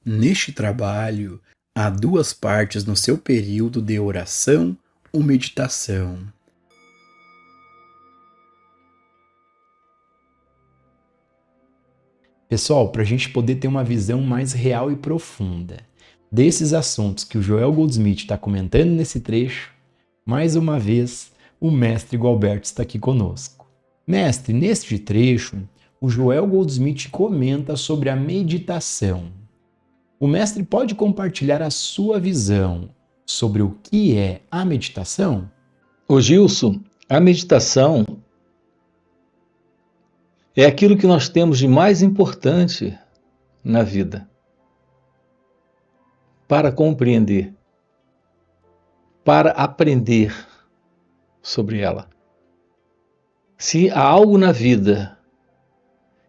Neste trabalho, há duas partes no seu período de oração ou meditação. Pessoal, para a gente poder ter uma visão mais real e profunda desses assuntos que o Joel Goldsmith está comentando nesse trecho, mais uma vez, o mestre Gualberto está aqui conosco. Mestre, neste trecho, o Joel Goldsmith comenta sobre a meditação. O mestre pode compartilhar a sua visão sobre o que é a meditação? Ô Gilson, a meditação é aquilo que nós temos de mais importante na vida para compreender, para aprender sobre ela. Se há algo na vida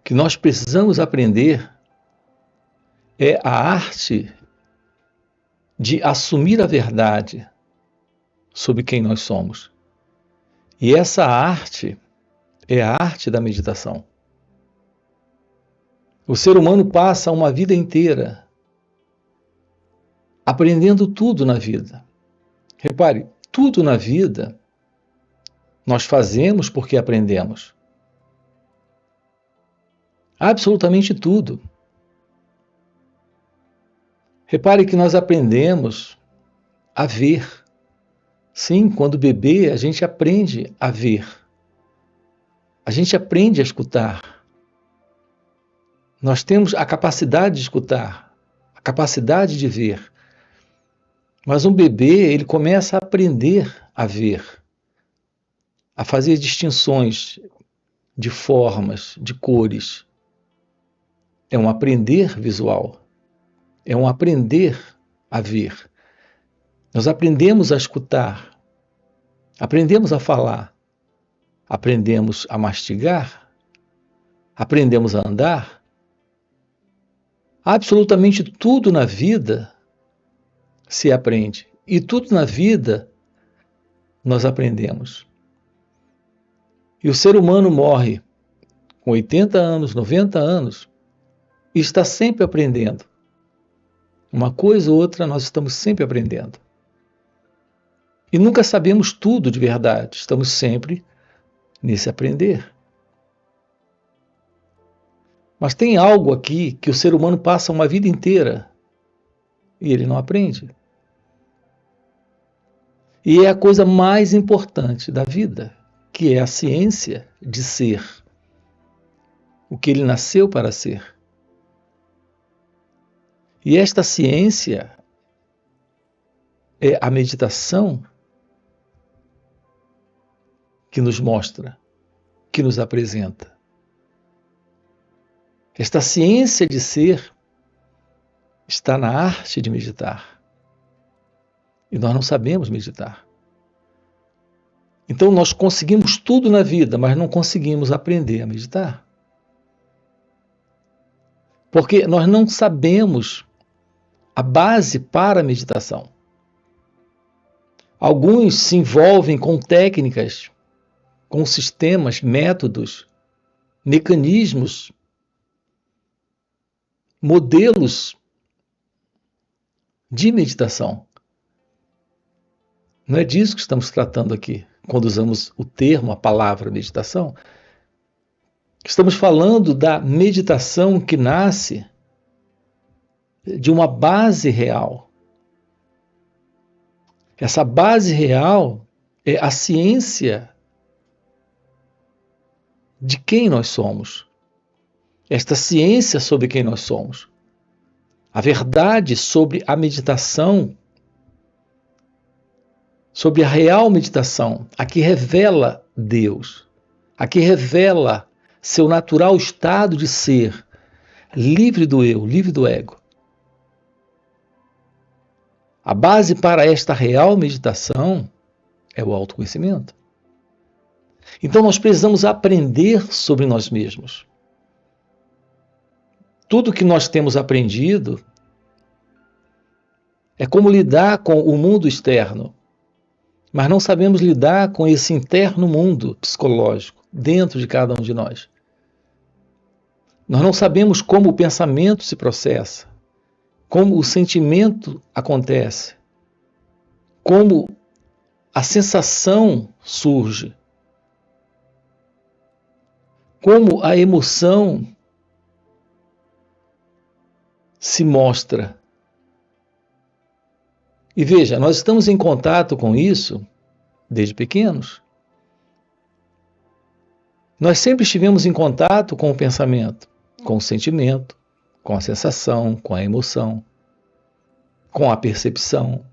que nós precisamos aprender, é a arte de assumir a verdade sobre quem nós somos. E essa arte é a arte da meditação. O ser humano passa uma vida inteira aprendendo tudo na vida. Repare, tudo na vida nós fazemos porque aprendemos. Absolutamente tudo. Repare que nós aprendemos a ver. Sim, quando bebê, a gente aprende a ver. A gente aprende a escutar. Nós temos a capacidade de escutar, a capacidade de ver. Mas um bebê, ele começa a aprender a ver, a fazer distinções de formas, de cores. É um aprender visual. É um aprender a ver. Nós aprendemos a escutar, aprendemos a falar, aprendemos a mastigar, aprendemos a andar. Absolutamente tudo na vida se aprende. E tudo na vida nós aprendemos. E o ser humano morre com 80 anos, 90 anos, e está sempre aprendendo. Uma coisa ou outra nós estamos sempre aprendendo. E nunca sabemos tudo de verdade, estamos sempre nesse aprender. Mas tem algo aqui que o ser humano passa uma vida inteira e ele não aprende. E é a coisa mais importante da vida, que é a ciência de ser. O que ele nasceu para ser. E esta ciência é a meditação que nos mostra, que nos apresenta. Esta ciência de ser está na arte de meditar. E nós não sabemos meditar. Então nós conseguimos tudo na vida, mas não conseguimos aprender a meditar. Porque nós não sabemos a base para a meditação. Alguns se envolvem com técnicas, com sistemas, métodos, mecanismos, modelos de meditação. Não é disso que estamos tratando aqui, quando usamos o termo, a palavra meditação. Estamos falando da meditação que nasce de uma base real. Essa base real é a ciência de quem nós somos. Esta ciência sobre quem nós somos. A verdade sobre a meditação, sobre a real meditação, a que revela Deus, a que revela seu natural estado de ser, livre do eu, livre do ego. A base para esta real meditação é o autoconhecimento. Então nós precisamos aprender sobre nós mesmos. Tudo que nós temos aprendido é como lidar com o mundo externo, mas não sabemos lidar com esse interno mundo psicológico dentro de cada um de nós. Nós não sabemos como o pensamento se processa, como o sentimento acontece, como a sensação surge, como a emoção se mostra. E veja, nós estamos em contato com isso desde pequenos. Nós sempre estivemos em contato com o pensamento, com o sentimento, com a sensação, com a emoção, com a percepção.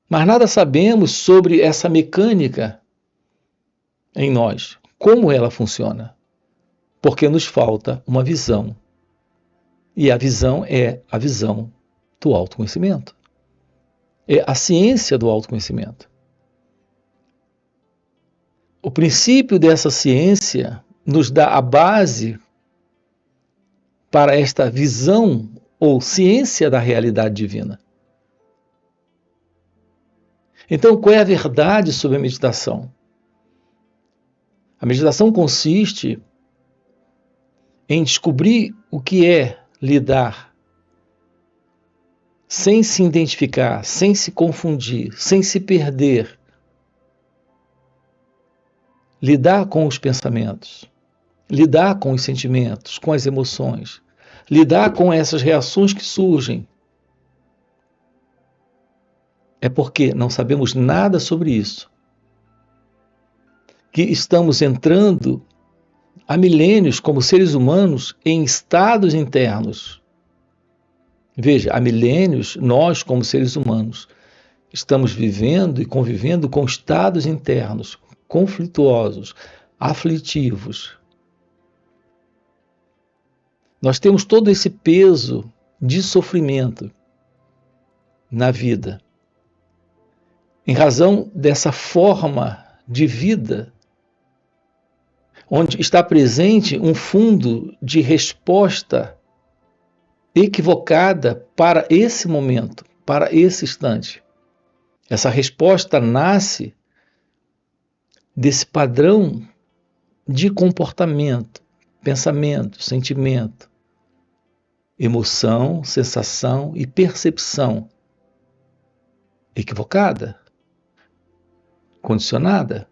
Mas nada sabemos sobre essa mecânica em nós, como ela funciona, porque nos falta uma visão. E a visão é a visão do autoconhecimento. É a ciência do autoconhecimento. O princípio dessa ciência nos dá a base para esta visão ou ciência da realidade divina. Então, qual é a verdade sobre a meditação? A meditação consiste em descobrir o que é lidar sem se identificar, sem se confundir, sem se perder. Lidar com os pensamentos, lidar com os sentimentos, com as emoções, lidar com essas reações que surgem. É porque não sabemos nada sobre isso que estamos entrando há milênios como seres humanos em estados internos. Veja, há milênios nós como seres humanos estamos vivendo e convivendo com estados internos conflituosos, aflitivos. Nós temos todo esse peso de sofrimento na vida, em razão dessa forma de vida, onde está presente um fundo de resposta equivocada para esse momento, para esse instante. Essa resposta nasce desse padrão de comportamento, pensamento, sentimento, emoção, sensação e percepção equivocada, condicionada.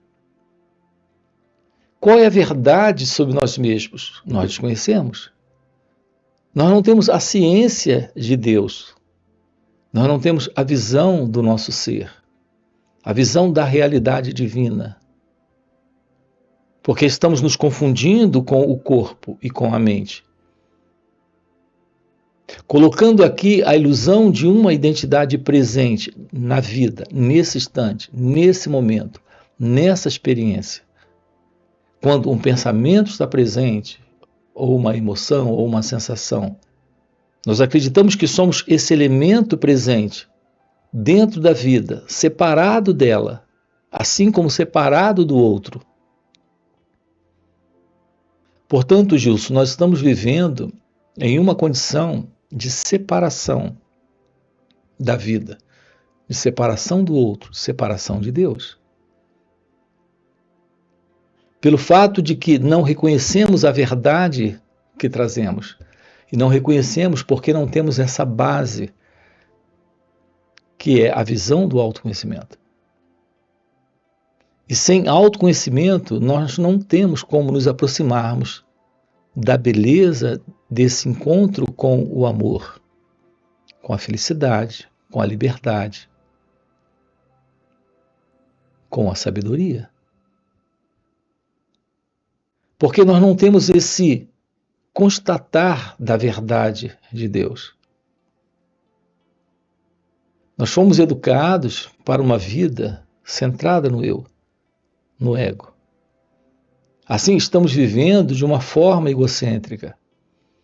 Qual é a verdade sobre nós mesmos? Nós desconhecemos. Nós não temos a ciência de Deus. Nós não temos a visão do nosso ser, a visão da realidade divina. Porque estamos nos confundindo com o corpo e com a mente, colocando aqui a ilusão de uma identidade presente na vida, nesse instante, nesse momento, nessa experiência. Quando um pensamento está presente, ou uma emoção, ou uma sensação, nós acreditamos que somos esse elemento presente dentro da vida, separado dela, assim como separado do outro. Portanto, Gilson, nós estamos vivendo em uma condição de separação da vida, de separação do outro, de separação de Deus. Pelo fato de que não reconhecemos a verdade que trazemos, e não reconhecemos porque não temos essa base, que é a visão do autoconhecimento. E sem autoconhecimento, nós não temos como nos aproximarmos da beleza desse encontro com o amor, com a felicidade, com a liberdade, com a sabedoria. Porque nós não temos esse constatar da verdade de Deus. Nós fomos educados para uma vida centrada no eu, no ego. Assim estamos vivendo de uma forma egocêntrica,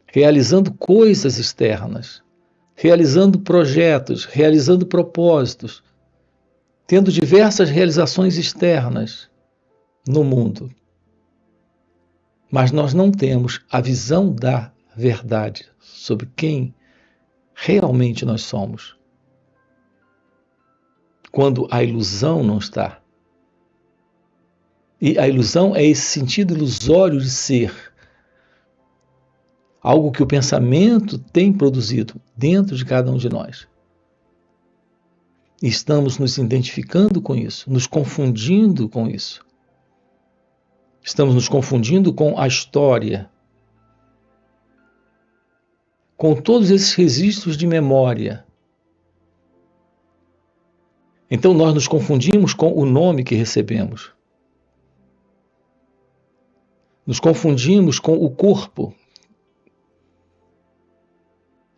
realizando coisas externas, realizando projetos, realizando propósitos, tendo diversas realizações externas no mundo. Mas nós não temos a visão da verdade sobre quem realmente nós somos. Quando a ilusão não está. E a ilusão é esse sentido ilusório de ser. algo que o pensamento tem produzido dentro de cada um de nós. E estamos nos identificando com isso, nos confundindo com isso. Estamos nos confundindo com a história, com todos esses registros de memória. Então nós nos confundimos com o nome que recebemos. Nos confundimos com o corpo,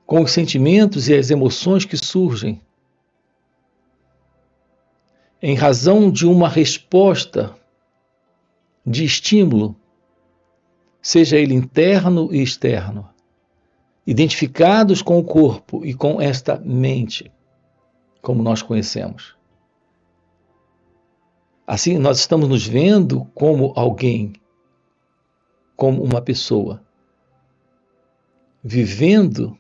com os sentimentos e as emoções que surgem, em razão de uma resposta de estímulo, seja ele interno e externo, identificados com o corpo e com esta mente, como nós conhecemos. Assim, nós estamos nos vendo como alguém, como uma pessoa, vivendo,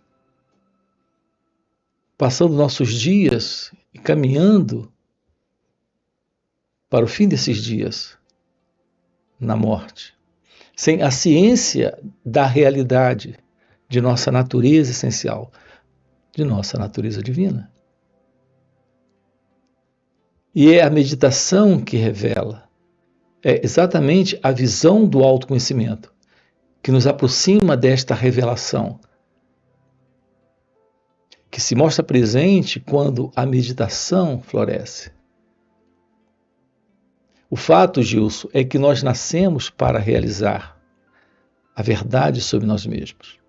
passando nossos dias e caminhando para o fim desses dias, na morte, sem a ciência da realidade de nossa natureza essencial, de nossa natureza divina. E é a meditação que revela, é exatamente a visão do autoconhecimento que nos aproxima desta revelação, que se mostra presente quando a meditação floresce. O fato, Gilson, é que nós nascemos para realizar a verdade sobre nós mesmos.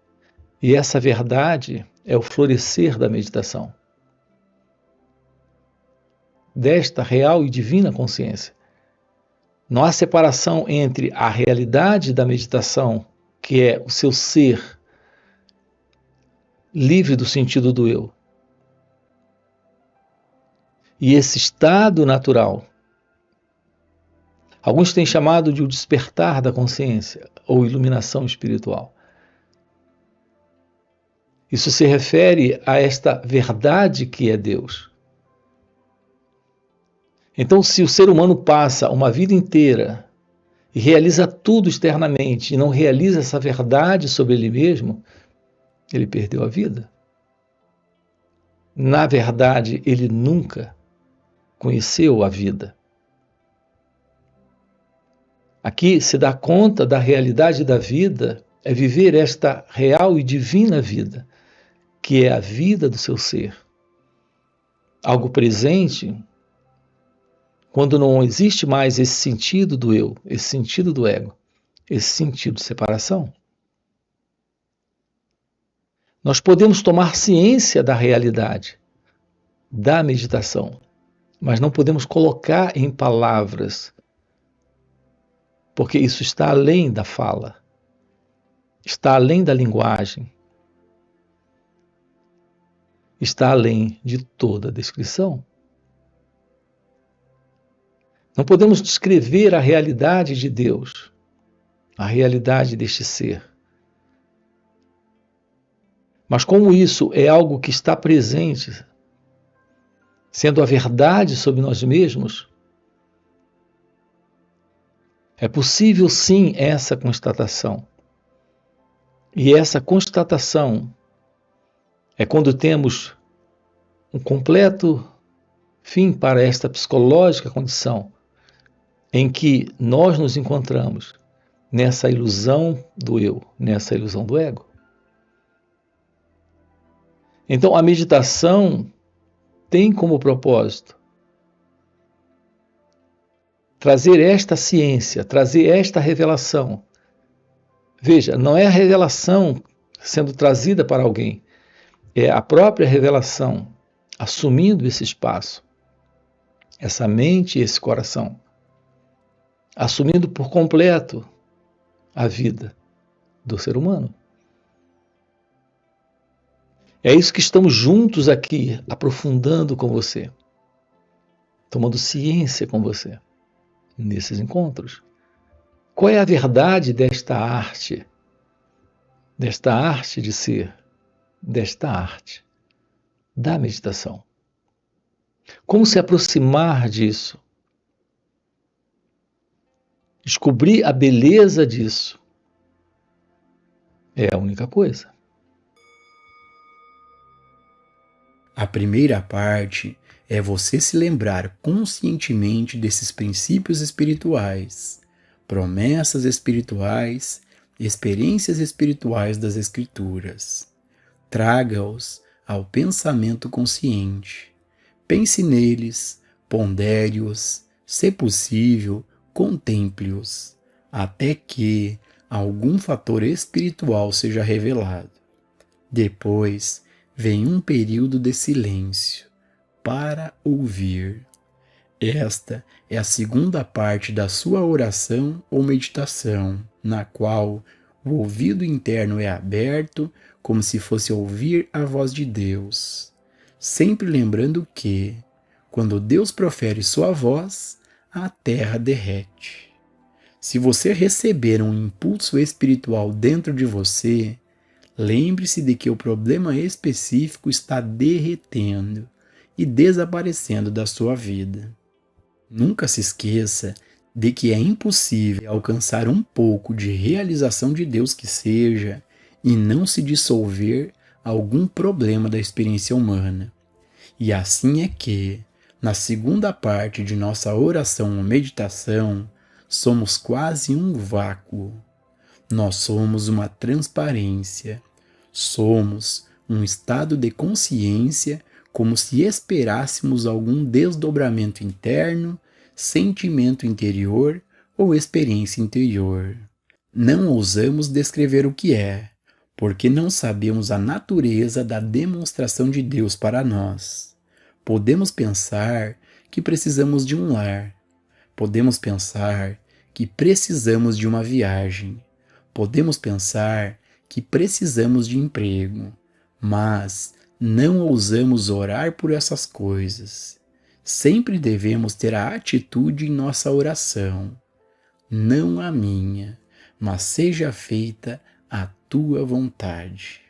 E essa verdade é o florescer da meditação, desta real e divina consciência. Não há separação entre a realidade da meditação, que é o seu ser livre do sentido do eu, e esse estado natural. Alguns têm chamado de o despertar da consciência ou iluminação espiritual. Isso se refere a esta verdade que é Deus. Então, se o ser humano passa uma vida inteira e realiza tudo externamente e não realiza essa verdade sobre ele mesmo, ele perdeu a vida. Na verdade, ele nunca conheceu a vida. Aqui se dá conta da realidade da vida, é viver esta real e divina vida, que é a vida do seu ser. Algo presente, quando não existe mais esse sentido do eu, esse sentido do ego, esse sentido de separação. Nós podemos tomar ciência da realidade, da meditação, mas não podemos colocar em palavras, porque isso está além da fala, está além da linguagem, está além de toda descrição. Não podemos descrever a realidade de Deus, a realidade deste ser. Mas como isso é algo que está presente, sendo a verdade sobre nós mesmos, é possível sim essa constatação. E essa constatação é quando temos um completo fim para esta psicológica condição em que nós nos encontramos nessa ilusão do eu, nessa ilusão do ego. Então a meditação tem como propósito trazer esta ciência, trazer esta revelação. Veja, não é a revelação sendo trazida para alguém, é a própria revelação assumindo esse espaço, essa mente e esse coração, assumindo por completo a vida do ser humano. É isso que estamos juntos aqui, aprofundando com você, tomando ciência com você, nesses encontros. Qual é a verdade desta arte de ser, desta arte da meditação? Como se aproximar disso? Descobrir a beleza disso. É a única coisa. A primeira parte é você se lembrar conscientemente desses princípios espirituais, promessas espirituais, experiências espirituais das Escrituras. Traga-os ao pensamento consciente. Pense neles, pondere-os, se possível, contemple-os, até que algum fator espiritual seja revelado. Depois vem um período de silêncio para ouvir. Esta é a segunda parte da sua oração ou meditação, na qual o ouvido interno é aberto como se fosse ouvir a voz de Deus, sempre lembrando que, quando Deus profere sua voz, a terra derrete. Se você receber um impulso espiritual dentro de você, lembre-se de que o problema específico está derretendo e desaparecendo da sua vida. Nunca se esqueça de que é impossível alcançar um pouco de realização de Deus que seja e não se dissolver algum problema da experiência humana. E assim é que, na segunda parte de nossa oração ou meditação, somos quase um vácuo. Nós somos uma transparência. Somos um estado de consciência como se esperássemos algum desdobramento interno, sentimento interior ou experiência interior. Não ousamos descrever o que é, porque não sabemos a natureza da demonstração de Deus para nós. Podemos pensar que precisamos de um lar. Podemos pensar que precisamos de uma viagem. Podemos pensar que precisamos de emprego, mas não ousamos orar por essas coisas. Sempre devemos ter a atitude em nossa oração. Não a minha, mas seja feita a tua vontade.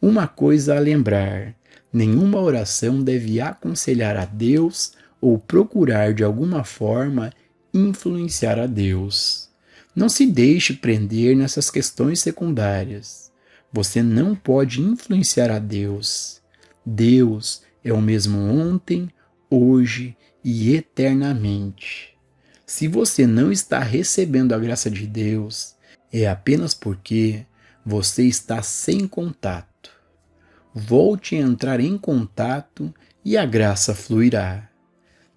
Uma coisa a lembrar: nenhuma oração deve aconselhar a Deus ou procurar de alguma forma influenciar a Deus. Não se deixe prender nessas questões secundárias. Você não pode influenciar a Deus. Deus é o mesmo ontem, hoje e eternamente. Se você não está recebendo a graça de Deus, é apenas porque você está sem contato. Volte a entrar em contato e a graça fluirá.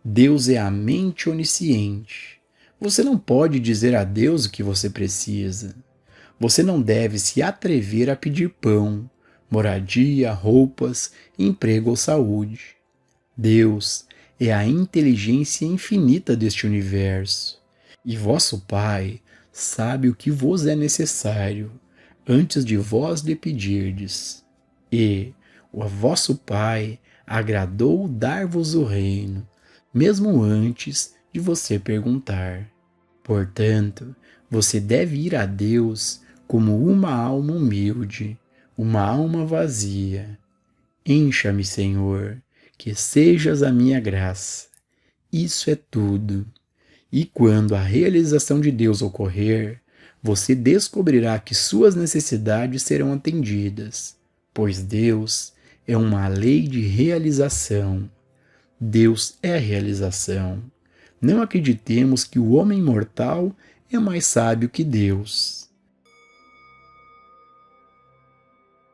Deus é a mente onisciente. Você não pode dizer a Deus o que você precisa. Você não deve se atrever a pedir pão, moradia, roupas, emprego ou saúde. Deus é a inteligência infinita deste universo. E vosso Pai sabe o que vos é necessário, antes de vós lhe pedirdes. E o vosso Pai agradou dar-vos o reino, mesmo antes de você perguntar. Portanto, você deve ir a Deus como uma alma humilde, uma alma vazia. Encha-me, Senhor, que sejas a minha graça. Isso é tudo. E quando a realização de Deus ocorrer, você descobrirá que suas necessidades serão atendidas, pois Deus é uma lei de realização. Deus é realização. Não acreditemos que o homem mortal é mais sábio que Deus.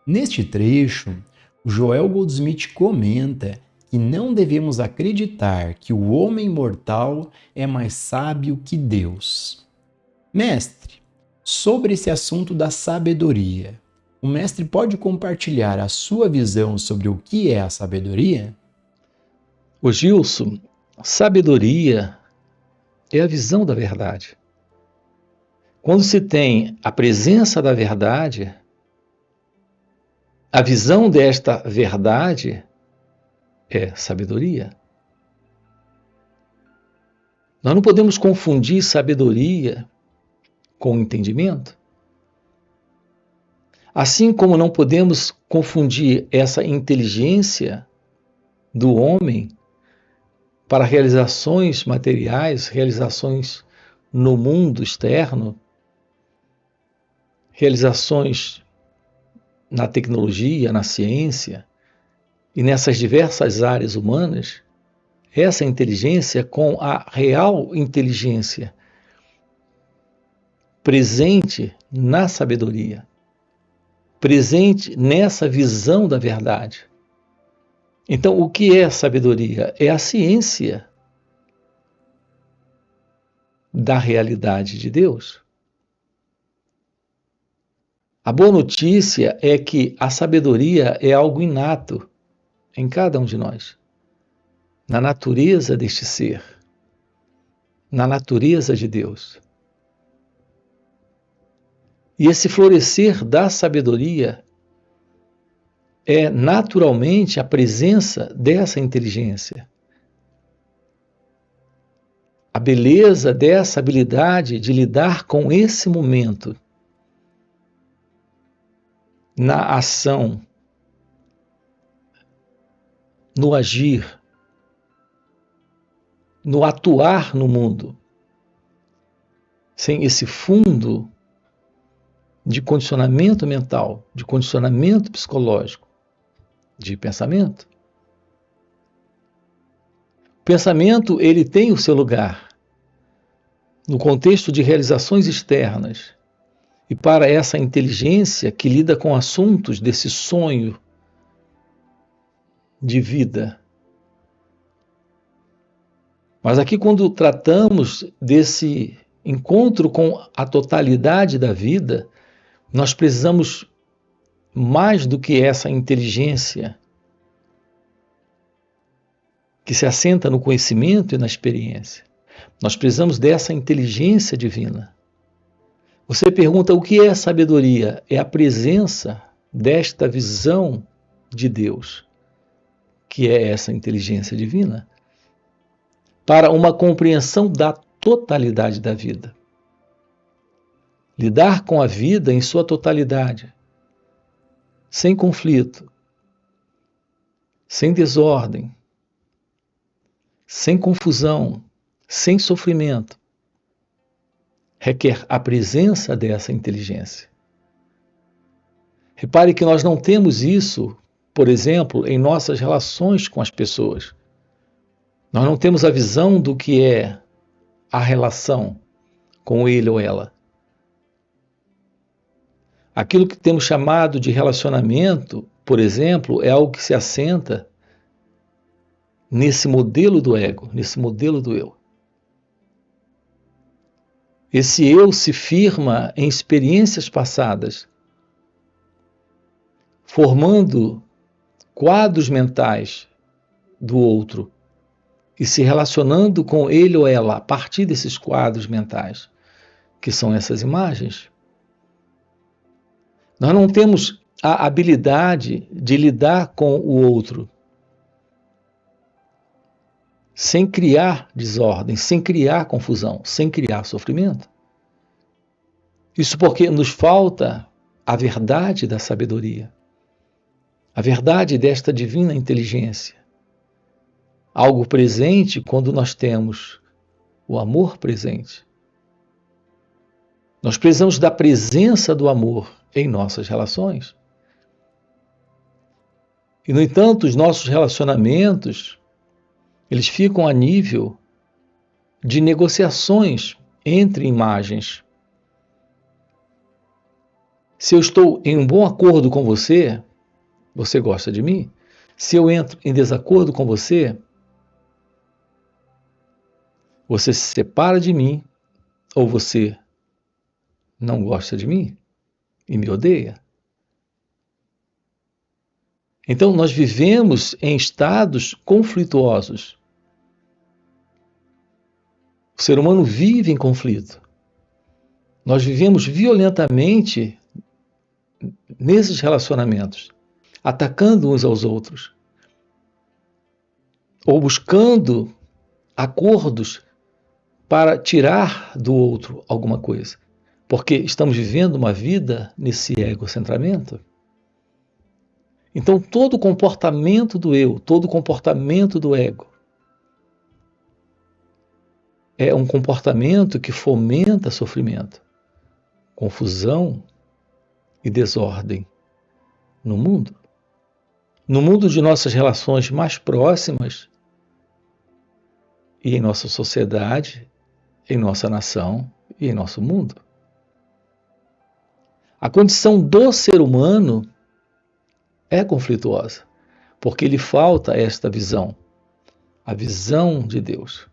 Neste trecho, o Joel Goldsmith comenta que não devemos acreditar que o homem mortal é mais sábio que Deus. Mestre, sobre esse assunto da sabedoria, o mestre pode compartilhar a sua visão sobre o que é a sabedoria? Ô Gilson, sabedoria é a visão da verdade. Quando se tem a presença da verdade, a visão desta verdade é sabedoria. Nós não podemos confundir sabedoria com entendimento. Assim como não podemos confundir essa inteligência do homem para realizações materiais, realizações no mundo externo, realizações na tecnologia, na ciência e nessas diversas áreas humanas, essa inteligência com a real inteligência presente na sabedoria, presente nessa visão da verdade. Então, o que é sabedoria? É a ciência da realidade de Deus. A boa notícia é que a sabedoria é algo inato em cada um de nós, na natureza deste ser, na natureza de Deus. E esse florescer da sabedoria é naturalmente a presença dessa inteligência. A beleza dessa habilidade de lidar com esse momento na ação, no agir, no atuar no mundo, sem esse fundo de condicionamento mental, de condicionamento psicológico, de pensamento. O pensamento, ele tem o seu lugar no contexto de realizações externas e para essa inteligência que lida com assuntos desse sonho de vida. Mas aqui, quando tratamos desse encontro com a totalidade da vida, nós precisamos mais do que essa inteligência que se assenta no conhecimento e na experiência. Nós precisamos dessa inteligência divina. Você pergunta o que é sabedoria? É a presença desta visão de Deus, que é essa inteligência divina, para uma compreensão da totalidade da vida. Lidar com a vida em sua totalidade, sem conflito, sem desordem, sem confusão, sem sofrimento, requer a presença dessa inteligência. Repare que nós não temos isso, por exemplo, em nossas relações com as pessoas. Nós não temos a visão do que é a relação com ele ou ela. Aquilo que temos chamado de relacionamento, por exemplo, é algo que se assenta nesse modelo do ego, nesse modelo do eu. Esse eu se firma em experiências passadas, formando quadros mentais do outro e se relacionando com ele ou ela a partir desses quadros mentais, que são essas imagens. Nós não temos a habilidade de lidar com o outro sem criar desordem, sem criar confusão, sem criar sofrimento. Isso porque nos falta a verdade da sabedoria, a verdade desta divina inteligência. Algo presente quando nós temos o amor presente. Nós precisamos da presença do amor em nossas relações. E, no entanto, os nossos relacionamentos, eles ficam a nível de negociações entre imagens. Se eu estou em um bom acordo com você, você gosta de mim? Se eu entro em desacordo com você, você se separa de mim ou você não gosta de mim e me odeia? Então, nós vivemos em estados conflituosos. O ser humano vive em conflito. Nós vivemos violentamente nesses relacionamentos, atacando uns aos outros, ou buscando acordos para tirar do outro alguma coisa, porque estamos vivendo uma vida nesse egocentramento. Então, todo comportamento do eu, todo comportamento do ego, é um comportamento que fomenta sofrimento, confusão e desordem no mundo. No mundo de nossas relações mais próximas e em nossa sociedade, em nossa nação e em nosso mundo. A condição do ser humano é conflituosa, porque lhe falta esta visão, a visão de Deus.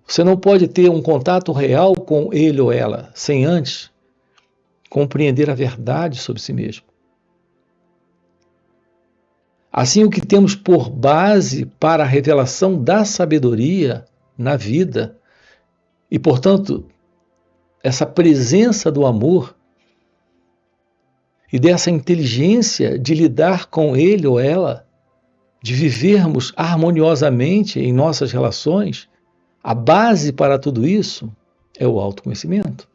Você não pode ter um contato real com ele ou ela sem antes compreender a verdade sobre si mesmo. Assim, o que temos por base para a revelação da sabedoria na vida e, portanto, essa presença do amor e dessa inteligência de lidar com ele ou ela, de vivermos harmoniosamente em nossas relações, a base para tudo isso é o autoconhecimento.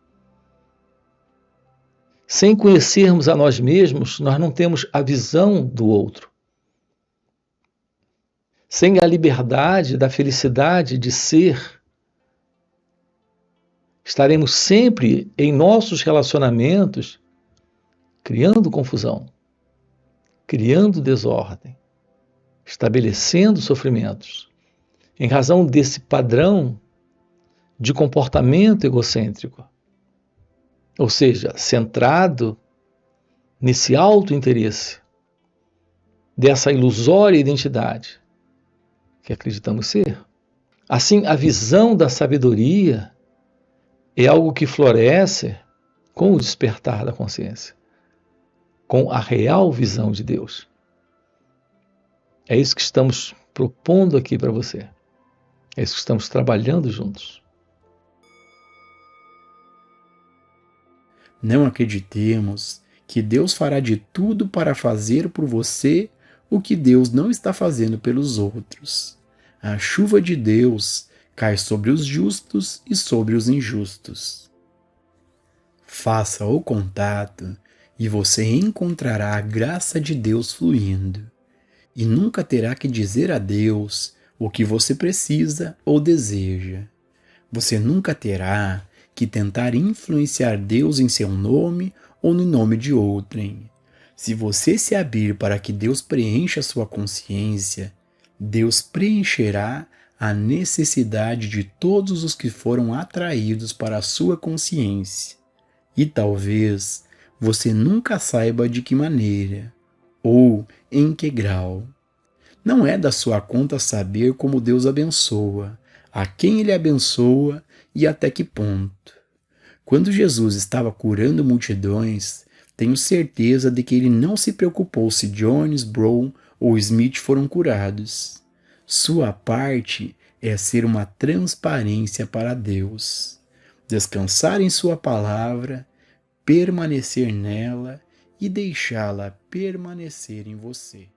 Sem conhecermos a nós mesmos, nós não temos a visão do outro. Sem a liberdade da felicidade de ser, estaremos sempre em nossos relacionamentos criando confusão, criando desordem, estabelecendo sofrimentos, em razão desse padrão de comportamento egocêntrico, ou seja, centrado nesse auto-interesse, dessa ilusória identidade que acreditamos ser. Assim, a visão da sabedoria é algo que floresce com o despertar da consciência, com a real visão de Deus. É isso que estamos propondo aqui para você. É isso que estamos trabalhando juntos. Não acreditemos que Deus fará de tudo para fazer por você o que Deus não está fazendo pelos outros. A chuva de Deus cai sobre os justos e sobre os injustos. Faça o contato e você encontrará a graça de Deus fluindo. E nunca terá que dizer a Deus o que você precisa ou deseja. Você nunca terá que tentar influenciar Deus em seu nome ou no nome de outrem. Se você se abrir para que Deus preencha sua consciência, Deus preencherá a necessidade de todos os que foram atraídos para a sua consciência. E talvez você nunca saiba de que maneira ou em que grau. Não é da sua conta saber como Deus abençoa, a quem Ele abençoa e até que ponto. Quando Jesus estava curando multidões, tenho certeza de que Ele não se preocupou se Jones, Brown ou Smith foram curados. Sua parte é ser uma transparência para Deus, descansar em Sua palavra, permanecer nela e deixá-la permanecer em você.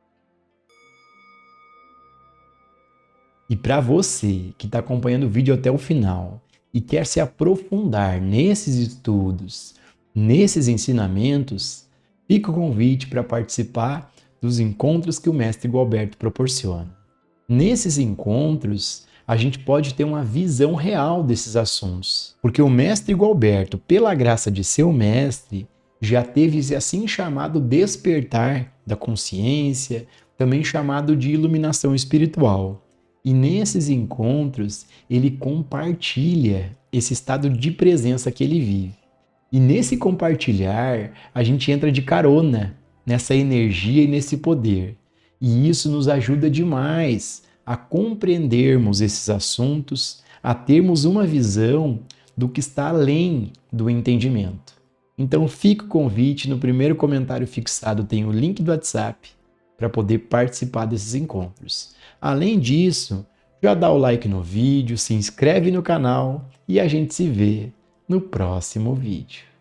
E para você que está acompanhando o vídeo até o final e quer se aprofundar nesses estudos, nesses ensinamentos, fica o convite para participar dos encontros que o Mestre Gualberto proporciona. Nesses encontros, a gente pode ter uma visão real desses assuntos, porque o Mestre Gualberto, pela graça de seu mestre, já teve esse assim chamado despertar da consciência, também chamado de iluminação espiritual. E nesses encontros, ele compartilha esse estado de presença que ele vive. E nesse compartilhar, a gente entra de carona nessa energia e nesse poder. E isso nos ajuda demais a compreendermos esses assuntos, a termos uma visão do que está além do entendimento. Então fica o convite, no primeiro comentário fixado tem o link do WhatsApp para poder participar desses encontros. Além disso, já dá o like no vídeo, se inscreve no canal e a gente se vê no próximo vídeo.